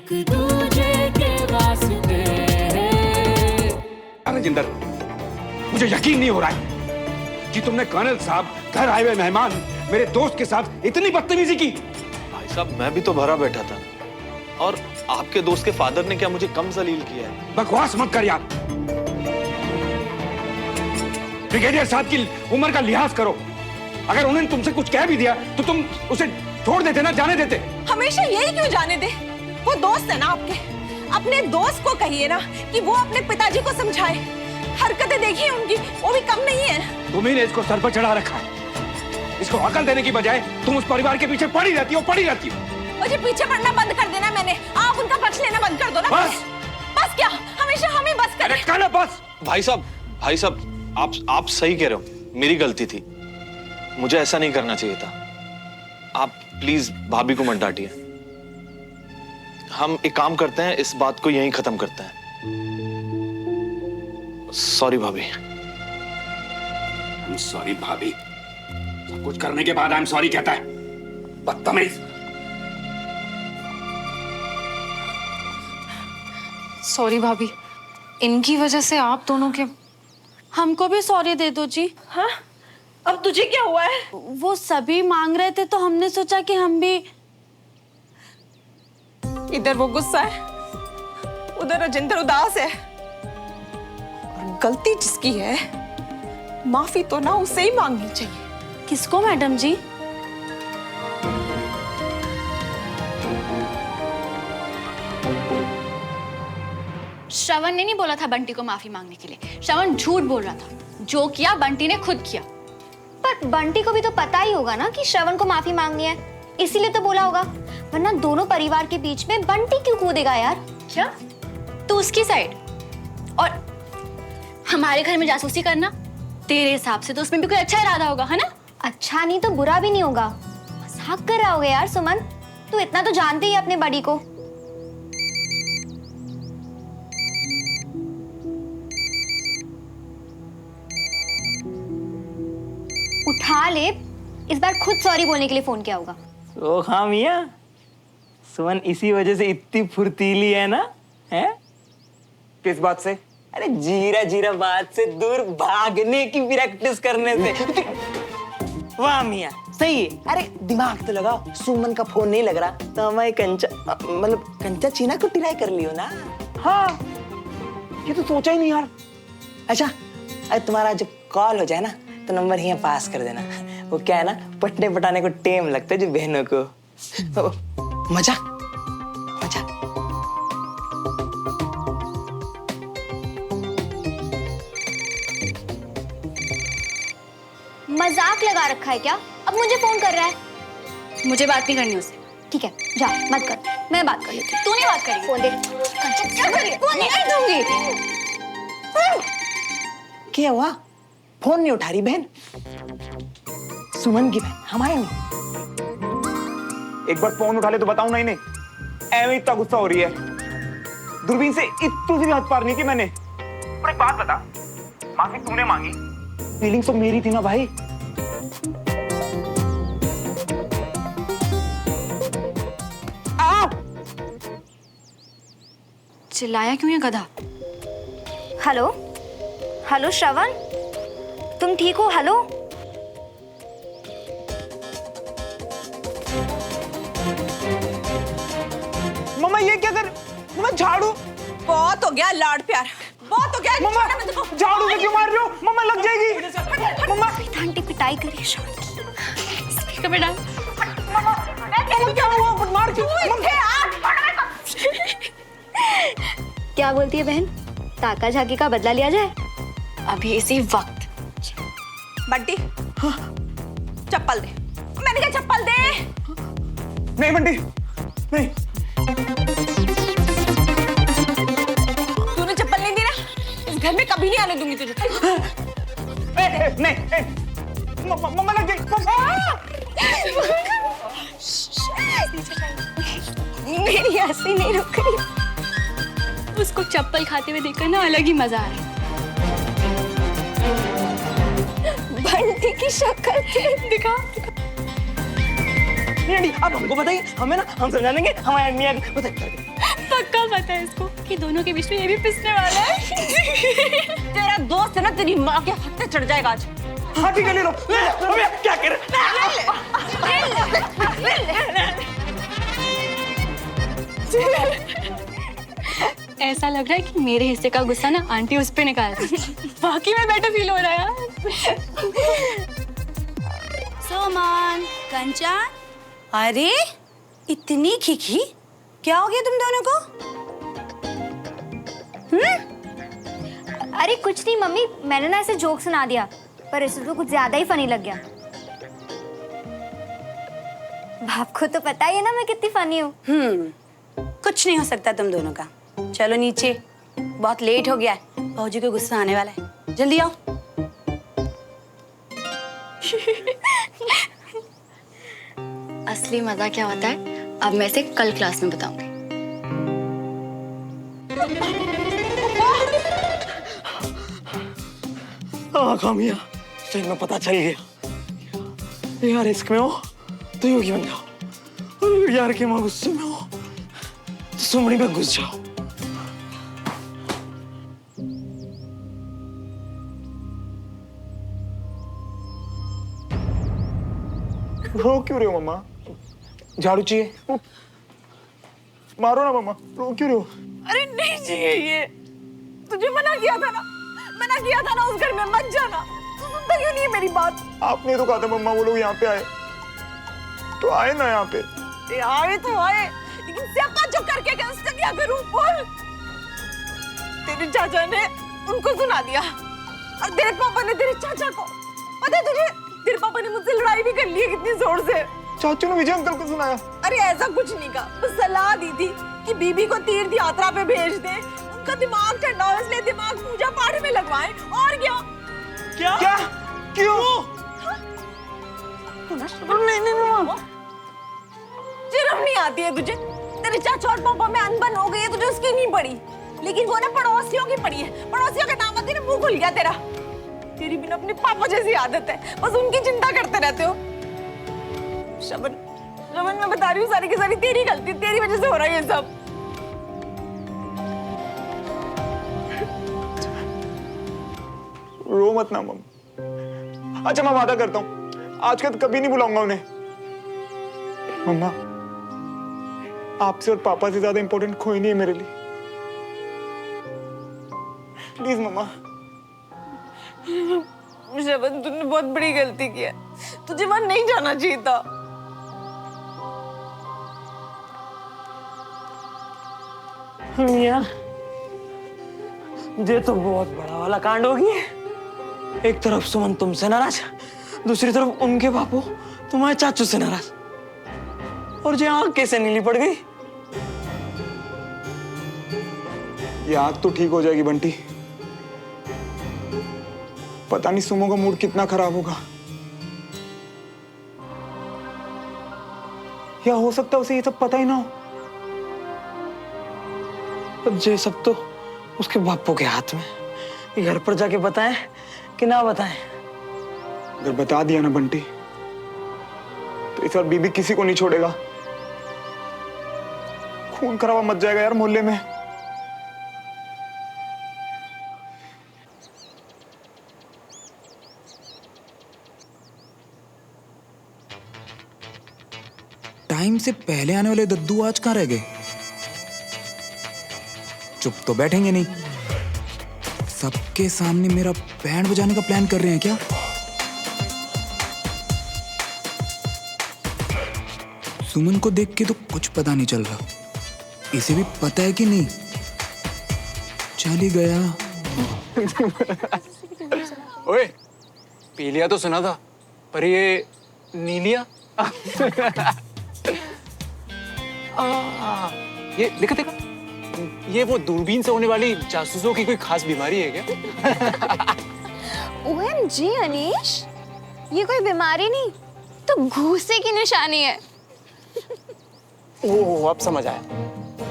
एक दूजे के वास्ते। राजेंद्र, मुझे यकीन नहीं हो रहा है कि तुमने कर्नल साहब घर आए हुए मेहमान मेरे दोस्त के साथ इतनी बदतमीजी की। भाई साहब, मैं भी तो भरा बैठा था, और आपके दोस्त के फादर ने क्या मुझे कम जलील किया है? बकवास मत कर यार। ब्रिगेडियर साहब की उम्र का लिहाज करो। अगर उन्होंने तुमसे कुछ कह भी दिया तो तुम उसे छोड़ देते ना, जाने देते। हमेशा यही क्यों जाने दे? वो दोस्त है ना आपके, अपने दोस्त को कहिए ना कि वो अपने पिताजी को समझाए। हरकतें देखिए उनकी, वो भी कम नहीं है। तुम्ही ने इसको सर पर चढ़ा रखा है। इसको अकल देने की बजाय तुम उस परिवार के पीछे पड़ी रहती हो। मुझे पीछे पड़ना बंद कर देना। मैंने आप उनका पक्ष लेना बंद कर दो ना। बस क्या हमेशा हमें बस कर? अरे बस। भाई साहब, आप सही कह रहे हो, मेरी गलती थी, मुझे ऐसा नहीं करना चाहिए था। आप प्लीज भाभी को मत डांटिए। हम एक काम करते हैं, इस बात को यहीं खत्म करते हैं। सॉरी भाभी। I'm sorry भाभी। सब कुछ करने के बाद I'm sorry कहता है, बदतमीज। सॉरी भाभी, इनकी वजह से आप दोनों के। हमको भी सॉरी दे दो जी। हाँ? अब तुझे क्या हुआ है? वो सभी मांग रहे थे तो हमने सोचा कि हम भी। इधर वो गुस्सा है, उधर राजेंद्र उदास है। और गलती जिसकी है, माफी तो ना उसे ही मांगनी चाहिए। किसको मैडम जी? श्रवण ने नहीं बोला था बंटी को माफी मांगने के लिए। श्रवण झूठ बोल रहा था। जो किया बंटी ने खुद किया। पर बंटी को भी तो पता ही होगा ना कि श्रवण को माफी मांगनी है, इसीलिए तो बोला होगा। वरना दोनों परिवार के बीच में बंटी क्यों कूदेगा यार? क्या तू उसकी साइड और हमारे घर में जासूसी करना? तेरे हिसाब से तो उसमें भी कोई अच्छा इरादा होगा, है ना? अच्छा नहीं तो बुरा भी नहीं होगा। मजाक कर रहा होगा यार सुमन, तू इतना तो जानती ही अपने बड़ी को। उठा ले, इस बार खुद सॉरी बोलने के लिए फोन किया होगा। ओ हाँ मियां, सुमन इसी वजह से इतनी फुर्तीली है ना? है? किस बात से? अरे जीरा जीरा बात से दूर भागने की प्रैक्टिस करने से। वाह मियां, सही है। अरे दिमाग तो लगाओ, सुमन का फोन नहीं लग रहा तो हमारे कंचा चीना को ट्राई कर लियो ना। हाँ, ये तो सोचा ही नहीं यार। अच्छा, अरे तुम्हारा जब कॉल हो जाए ना तो नंबर यहाँ पास कर देना। वो क्या है ना, पटने पटाने को टेम लगता है जो बहनों को। मजा मजा। मजाक लगा रखा है क्या? अब मुझे फोन कर रहा है। मुझे बात नहीं करनी उससे। ठीक है, जा मत कर, मैं बात कर लेती हूँ। तू नहीं बात करेगी? फोन दे। क्या करिए? फोन नहीं दूंगी। क्या हुआ? फोन नहीं उठा रही बहन? सुमन की बहन, हमारे नहीं। एक बार फोन उठा ले तो बताऊं। नहीं एवं इतना गुस्सा हो रही है। दूरबीन से इतनी सी भी हद पार नहीं की मैंने। पर एक बात बता, माफी तूने मांगी, फीलिंग तो मेरी थी ना भाई। चिल्लाया क्यों ये गधा? हेलो हेलो श्रवण, तुम ठीक हो? हेलो मम्मा ये क्या कर? मम्मा झाड़ू। बहुत हो गया लाड प्यार, बहुत हो गया। मम्मा झाड़ू से क्यों मार रहे हो? मम्मा लग जाएगी। मम्मा आंटी पिटाई करिए शांत। बेटा क्या हुआ? मार क्यों? क्या बोलती है बहन? ताका झाकी का बदला लिया जाए अभी इसी वक्त। बंटी, चप्पल दे। मैंने कहा चप्पल दे। नहीं बंटी, नहीं। तूने चप्पल नहीं दी ना, इस घर में कभी नहीं आने दूंगी तुझे। नहीं, मम्मा लग मेरी हंसी नहीं रुक रही। उसको चप्पल खाते हुए देखकर ना अलग ही मजा आ रहा है। बंटी की शक्ल दिखा। नहीं आंटी आप हमको बताइए, हमें ना हम समझा देंगे हमारे आदमी आगे बताइए। पक्का पता है इसको कि दोनों के बीच में ये भी पिसने वाला है। तेरा दोस्त है ना, तेरी माँ के हाथ पे चढ़ जाएगा आज। हाँ ठीक है, ले लो। अबे क्या कर ऐसा लग रहा है कि मेरे हिस्से का गुस्सा ना आंटी उस पे निकाल दी। बाकी में बेटर फील हो रहा है यार। सोमन, कंचन, अरे इतनी खिखी, क्या हो गया तुम दोनों को? अरे कुछ नहीं मम्मी, मैंने ना ऐसे जोक सुना दिया, पर इसे तो कुछ ज्यादा ही फनी लग गया। आपको तो पता ही है ना मैं कितनी फनी हूँ। कुछ नहीं हो सकता तुम दोनों का। चलो नीचे, बहुत लेट हो गया है, भाऊजी को गुस्सा आने वाला है, जल्दी आओ। असली मजा क्या होता है अब मैं इसे कल क्लास में बताऊंगी। हाँ कामिया, सही में पता चल गया। यार रिस्क में हो तो योगी बन जाओ, और यार के माँ गुस्से में हो तो सुमड़ी पे घुस जाओ। रो क्यों रहे हो मम्मा? झाड़ू चाहिए? मारो ना मम्मा, रो क्यों रहे हो? अरे नहीं चाहिए ये, तुझे मना किया था ना, मना किया था ना उस घर में मत जाना। तू सुनता क्यों नहीं है मेरी बात? आपने तो कहा था मम्मा वो लोग यहाँ पे आए, तो आए ना यहाँ पे। आए तो आए, लेकिन सियापा जो करके गए उसका क्या करूं बोल? तेरे चाचा ने उनको सुना दिया, और तेरे पापा ने तेरे चाचा को, पता है तुझे तेरे पापा ने मुझसे लड़ाई भी कर ली है कितनी जोर से। चाचू ने विजय अंकल को सुनाया? अरे ऐसा कुछ नहीं कहा, बस सलाह दी थी कि बीबी को तीर्थ यात्रा पे भेज दे, उनका दिमाग ठंडा हो इसलिए दिमाग पूजा पाठ में लगवाएं, और क्या? क्या? क्या? क्यों? तू ना नहीं शर्म नहीं आती है तुझे? तेरे चाचा और पापा में अनबन हो गई है, तुझे उसकी नहीं पड़ी, लेकिन वो ना पड़ोसियों की पड़ी है। पड़ोसियों का नाम आते मुंह खुल गया तेरा। तेरी भी ना अपने पापा जैसी आदत है, बस उनकी चिंता करते रहते हो। शबन, शबन मैं बता रही हूँ सारी की सारी तेरी गलती, तेरी वजह से हो रहा है ये सब। रो मत ना मम्मा। अच्छा मैं वादा करता हूँ आज के बाद कभी नहीं बुलाऊंगा उन्हें। मम्मा आपसे और पापा से ज्यादा इंपॉर्टेंट कोई नहीं है मेरे लिए, प्लीज मम्मा। शबन तूने बहुत बड़ी गलती की है, तुझे वहां नहीं जाना चाहिए था। मिया, ये तो बहुत बड़ा वाला कांड होगी। एक तरफ सुमन तुमसे नाराज, दूसरी तरफ उनके बापू तुम्हारे चाचू से नाराज, और ये आंख कैसे नीली पड़ गई? ये आग तो ठीक हो जाएगी बंटी, पता नहीं सुमो का मूड कितना खराब होगा, या हो सकता है उसे ये सब पता ही ना हो। अब ये सब तो उसके बापू के हाथ में, ये घर पर जाके बताएं कि ना बताएं। अगर बता दिया ना बंटी तो इस बार बीबी किसी को नहीं छोड़ेगा, खून खराबा मच जाएगा यार मोहल्ले में। टाइम से पहले आने वाले दद्दू आज कहाँ रह गए? चुप तो बैठेंगे नहीं, सबके सामने मेरा बैंड बजाने का प्लान कर रहे हैं क्या? सुमन को देख के तो कुछ पता नहीं चल रहा, इसे भी पता है कि नहीं? चल ही गया। ओए, पी लिया तो सुना था, पर ये नीलिया ये देखा देखा, ये वो दूरबीन से होने वाली जासूसों की कोई खास बीमारी है क्या? OMG अनीश, ये कोई बीमारी नहीं तो घूसे की निशानी है। ओह अब समझ आया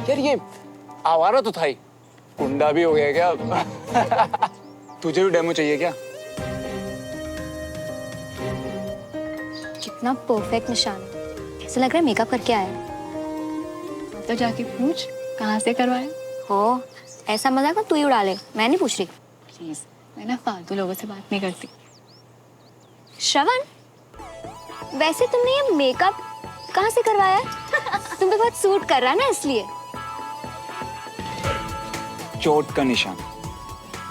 यार, ये आवारा तो था ही, गुंडा भी हो गया क्या? तुझे भी डेमो चाहिए क्या? कितना परफेक्ट निशान है, ऐसा लग रहा है मेकअप करके आया। तो जाके पूछ कहाँ से करवाया। हो, ऐसा मजाक ना तू ही उड़ा ले, मैं नहीं पूछ रही। प्लीज, मैं ना फालतू लोगों से बात नहीं करती। श्रवण, वैसे तुमने ये मेकअप कहाँ से करवाया है? तुम पे बहुत सूट कर रहा है ना इसलिए। चोट का निशान।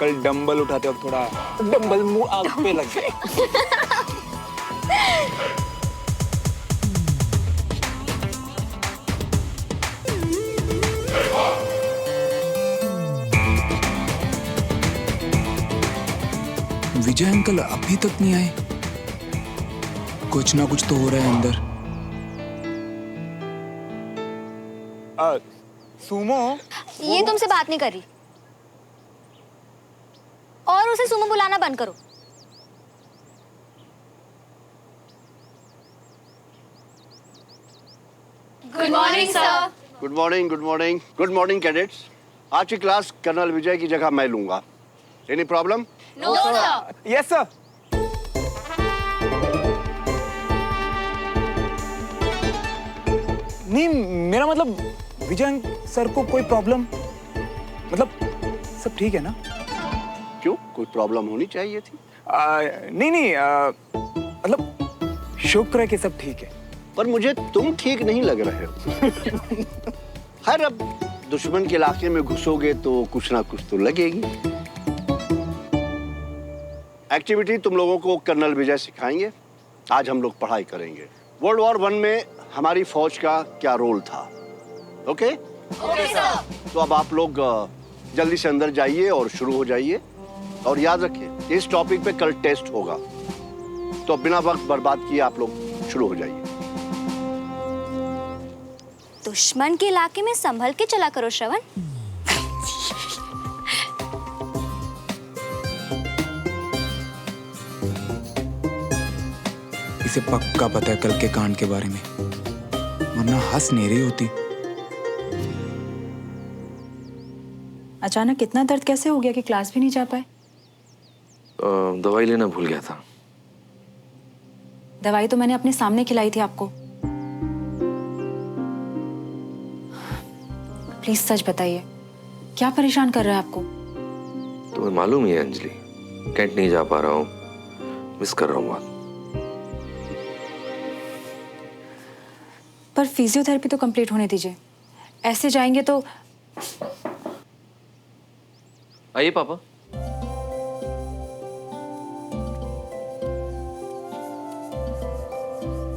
कल डंबल उठाते वक्त थोड़ा डंबल मुंह आग पे लग गए। विजय अंकल अभी तक नहीं आए। कुछ ना कुछ तो हो रहा है अंदर। सुमो, ये तुमसे बात नहीं कर रही, और उसे सुमो बुलाना बंद करो। Good morning sir. Good morning, good morning, good morning cadets. आज की क्लास कर्नल विजय की जगह मैं लूंगा। Any problem? No sir. Yes sir. नहीं, मेरा मतलब विजय सर को कोई प्रॉब्लम, मतलब सब ठीक है ना? क्यों, कोई प्रॉब्लम होनी चाहिए थी? नहीं, मतलब शुक्र है कि सब ठीक है। पर मुझे तुम ठीक नहीं लग रहे हो। खैर, अब दुश्मन के इलाके में घुसोगे तो कुछ ना कुछ तो लगेगी। एक्टिविटी तुम लोगों को कर्नल विजय सिखाएंगे। आज हम लोग पढ़ाई करेंगे वर्ल्ड वॉर 1 में हमारी फौज का क्या रोल था। ओके? Okay sir. तो अब आप लोग जल्दी से अंदर जाइए और शुरू हो जाइए। और याद रखिए, इस टॉपिक पे कल टेस्ट होगा, तो बिना वक्त बर्बाद किए आप लोग शुरू हो जाइए। दुश्मन के इलाके में संभल के चला करो श्रवण। इसे पक्का पता है कल के कांड के बारे में, वरना हंस नहीं रही होती। अचानक इतना दर्द कैसे हो गया कि क्लास भी नहीं जा पाए? दवाई लेना भूल गया था। दवाई तो मैंने अपने सामने खिलाई थी आपको। प्लीज सच बताइए, क्या परेशान कर रहा है आपको? तुम्हें मालूम ही है अंजलि, कैंट नहीं जा पा रहा हूँ, मिस कर रहा हूँ बहुत। पर फिजियोथेरेपी तो कंप्लीट होने दीजिए, ऐसे जाएंगे तो। आइए पापा।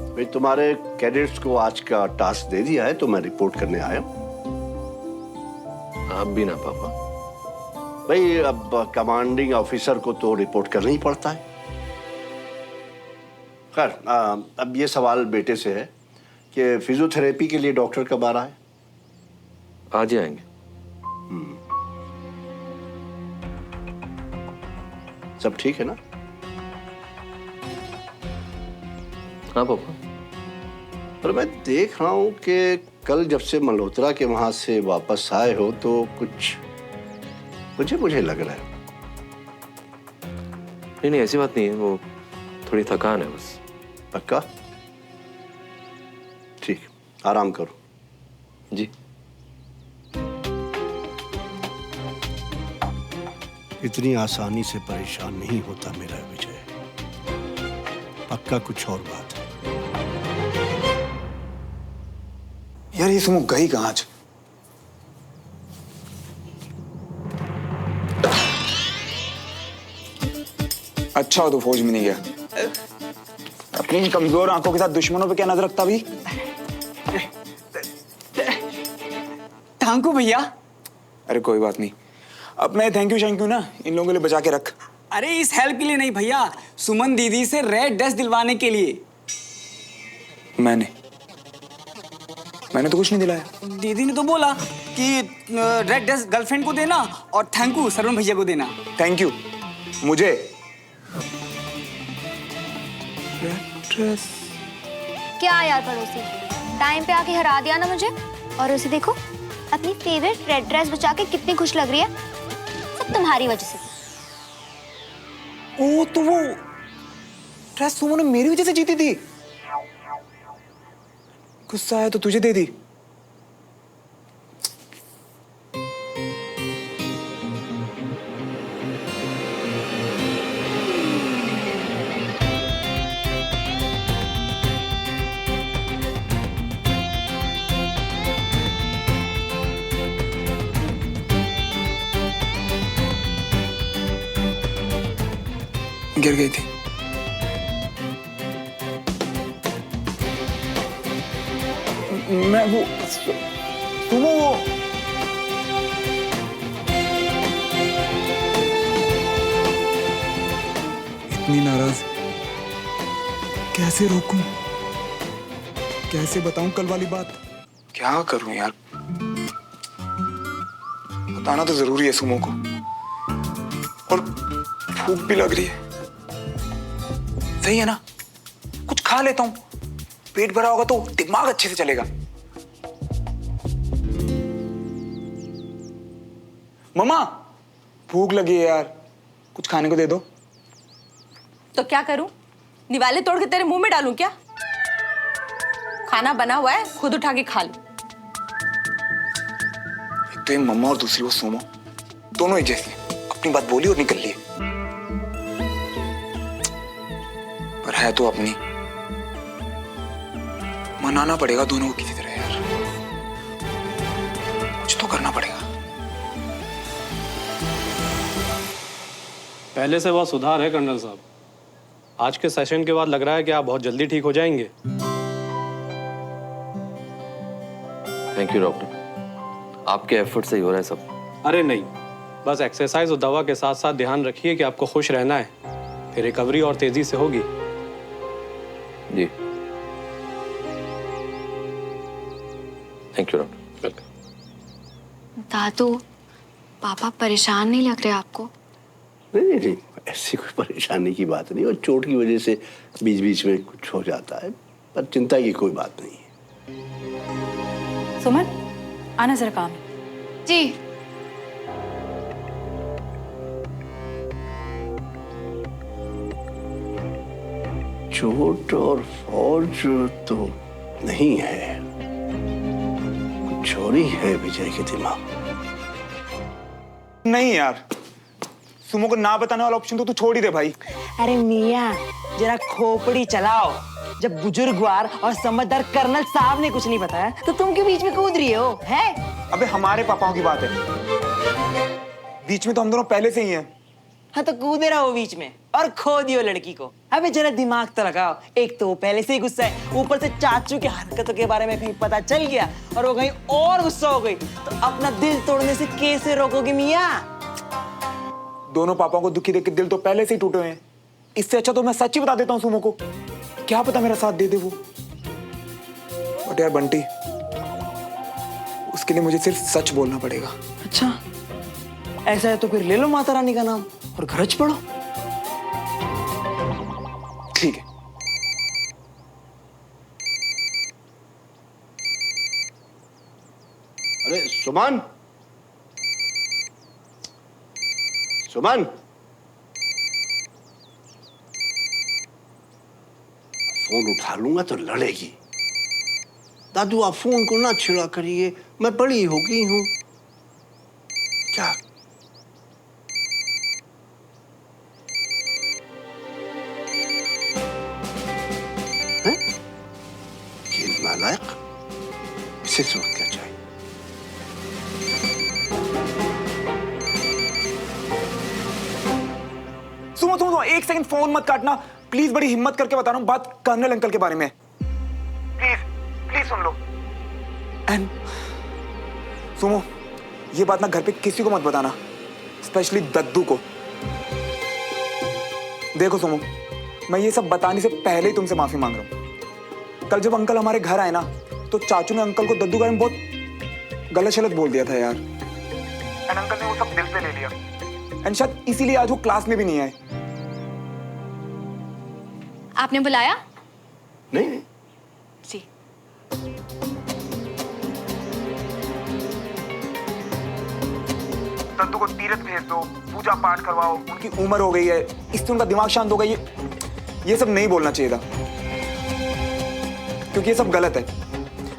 भाई, तुम्हारे कैडेट्स को आज का टास्क दे दिया है तो मैं रिपोर्ट करने आया हूं। आप भी ना पापा। भाई, अब कमांडिंग ऑफिसर को तो रिपोर्ट करना ही पड़ता है। खैर, अब ये सवाल बेटे से है कि फिजियोथेरेपी के लिए डॉक्टर कब आ रहा है? आज ही आएंगे। सब ठीक है ना? हाँ पापा। पर मैं देख रहा हूं कि कल जब से मल्होत्रा के वहां से वापस आए हो तो कुछ मुझे लग रहा है। नहीं, ऐसी बात नहीं है, वो थोड़ी थकान है बस। पक्का? ठीक, आराम करो। जी। इतनी आसानी से परेशान नहीं होता मेरा विजय। पक्का कुछ और बात है। यार, ये सुमो गई कहाँ आज? अच्छा हो तो फौज में नहीं गया। अपनी कमजोर आंखों के साथ दुश्मनों पे क्या नजर रखता भी? थैंक यू भैया। अरे कोई बात नहीं, अब मैं थैंक यू ना इन लोगों के लिए बचा के रख। अरे इस हेल्प के लिए नहीं भैया, सुमन दीदी से रेड ड्रेस दिलवाने के लिए। मैंने तो कुछ नहीं दिलाया। दीदी ने तो बोला कि रेड ड्रेस गर्लफ्रेंड को देना और थैंक यू सरवण भैया को देना। थैंक यू मुझे रेड ड्रेस? क्या यार पड़ोसी, टाइम पे आके हरा दिया ना मुझे। और उसे देखो, अपनी फेवरेट रेड ड्रेस बचा के कितनी खुश लग रही है। सब तुम्हारी वजह से। ओ, तो वो ड्रेस सुमन ने मेरी वजह से जीती थी। गुस्सा आया तो तुझे दे दी। गिर गई थी। मैं वो सुनो वो इतनी नाराज, कैसे रोकूं, कैसे बताऊं कल वाली बात? क्या करूं यार, बताना तो जरूरी है सुमो को, और भूख भी लग रही है। सही है ना, कुछ खा लेता हूं, पेट भरा होगा तो दिमाग अच्छे से चलेगा। मम्मा भूख लगी है यार, कुछ खाने को दे दो। तो क्या करूं, निवाले तोड़ के तेरे मुंह में डालूं क्या? खाना बना हुआ है, खुद उठा के खा लो। एक तो ये मम्मा और दूसरी वो सोमो, दोनों एक जैसी, अपनी बात बोली और निकल लिए। पर है तो अपनी, मनाना पड़ेगा दोनों को किसी तरह यार, कुछ तो करना पड़ेगा। पहले से बहुत सुधार है कर्नल साहब। आज के सेशन के बाद लग रहा है कि आप बहुत जल्दी ठीक हो जाएंगे। थैंक यू डॉक्टर, आपके एफर्ट से ही हो रहा है सब। अरे नहीं, बस एक्सरसाइज और दवा के साथ साथ ध्यान रखिए कि आपको खुश रहना है, फिर रिकवरी और तेजी से होगी। जी थैंक यू डॉक्टर। दादू, पापा परेशान नहीं लग रहे आपको? नहीं नहीं, ऐसी कोई परेशानी की बात नहीं, और चोट की वजह से बीच बीच में कुछ हो जाता है, पर चिंता की कोई बात नहीं है। सुमन, आना जरा काम। जी। चोट और फौज तो नहीं है, कुछ और ही है विजय के दिमाग। नहीं यार, सुमो को ना बताने वाला ऑप्शन तो तू छोड़ ही दे भाई। अरे मियाँ, जरा खोपड़ी चलाओ। जब बुजुर्गवार और समझदार कर्नल साहब ने कुछ नहीं बताया तो तुम क्यों बीच में कूद रही हो? है अबे हमारे पापाओं की बात है, बीच में तो हम दोनों पहले से ही हैं। हाँ तो कूदे रहो बीच में और खो दियो लड़की को। अबे जरा दिमाग तो लगाओ, एक तो वो पहले से ही गुस्सा है, ऊपर से चाचू की हरकतों के बारे में कहीं पता चल गया और वो कहीं और गुस्सा हो गई तो अपना दिल तोड़ने से कैसे रोकोगे मियाँ? दोनों पापाओं को दुखी देख के दिल तो पहले से ही टूटे हुए हैं, इससे अच्छा तो मैं सच ही बता देता हूँ सुमो को, क्या पता मेरा साथ दे दे वो। बट यार बंटी, उसके लिए मुझे सिर्फ सच बोलना पड़ेगा। अच्छा ऐसा है तो फिर ले लो माता रानी का नाम और गरज पड़ो। ठीक है। अरे सुमन, सुमन, फोन उठा लूंगा तो लड़ेगी। दादू आप फोन को ना छिड़ा करिए, मैं बड़ी हो गई हूं। क्या है ये नालायक, इसे इस वक्त क्या चाहिए? सुमो सुमो, एक सेकंड फोन मत काटना प्लीज, बड़ी हिम्मत करके बता रहा हूँ बात कर्नल अंकल के बारे में। Please please soon low. And Sumo, ये बात ना घर पे किसी को मत बताना, स्पेशली दद्दू को। देखो सुमो, मैं ये सब बताने से पहले ही तुमसे माफी मांग रहा हूँ। कल जब अंकल हमारे घर आए ना तो चाचू ने अंकल को दद्दू के बारे में बहुत गलत शलत बोल दिया था यार, एंड अंकल ने वो सब दिल पे ले लिया, एंड शायद इसीलिए आज वो क्लास में भी नहीं आए। आपने बुलाया? नहीं नहीं जी। दद्दू को तीर्थ भेज दो, पूजा पाठ करवाओ, उनकी उम्र हो गई है, इससे उनका दिमाग शांत होगा, ये सब नहीं बोलना चाहिए था, क्योंकि ये सब गलत है।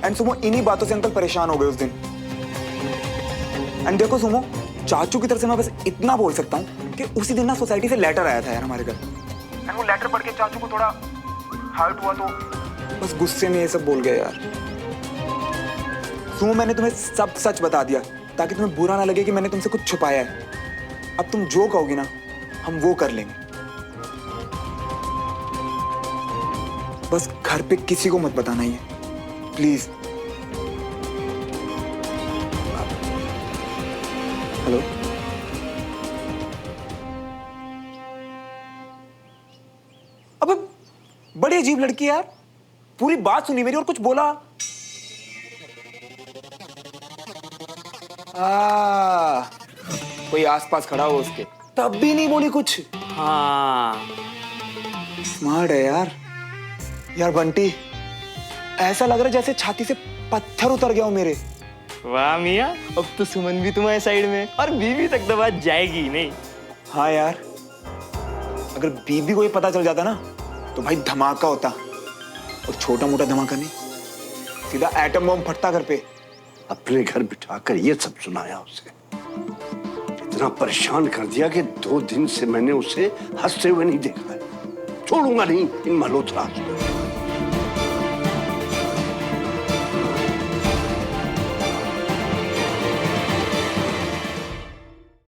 एंड सुमो इन्हीं बातों से अंकल परेशान हो गए उस दिन। एंड देखो सुमो, चाचू की तरफ से मैं बस इतना बोल सकता हूँ कि उसी दिन ना सोसाइटी से लेटर आया था यार हमारे घर। एंड वो लेटर पढ़ के चाचू को थोड़ा हर्ट हुआ तो बस गुस्से में ये सब बोल गए यार। सुमो मैंने तुम्हें सब सच बता दिया ताकि तुम्हें बुरा ना लगे कि मैंने तुमसे कुछ छुपाया है। अब तुम जो कहोगी ना हम वो कर लेंगे। बस घर पे किसी को मत बताना ये, प्लीज। हेलो, अबे बड़ी अजीब लड़की है यार, पूरी बात सुनी मेरी और कुछ बोला। कोई आसपास खड़ा हो उसके, तब भी नहीं बोली कुछ। हाँ स्मार्ट है यार। यार बंटी, ऐसा लग रहा है जैसे छाती से पत्थर उतर गया हो मेरे। वाह मियाँ, अब तो सुमन भी तुम्हारे साइड में और बीबी तक तो बात जाएगी नहीं। हाँ यार, अगर बीबी को ये पता चल जाता ना तो भाई धमाका होता, और छोटा मोटा धमाका नहीं, सीधा एटम बम फटता घर पे। अपने घर बिठाकर ये सब सुनाया उसे, इतना परेशान कर दिया कि 2 दिन से मैंने उसे हंसते हुए नहीं देखा है। छोड़ूंगा नहीं इन मल्होत्रा।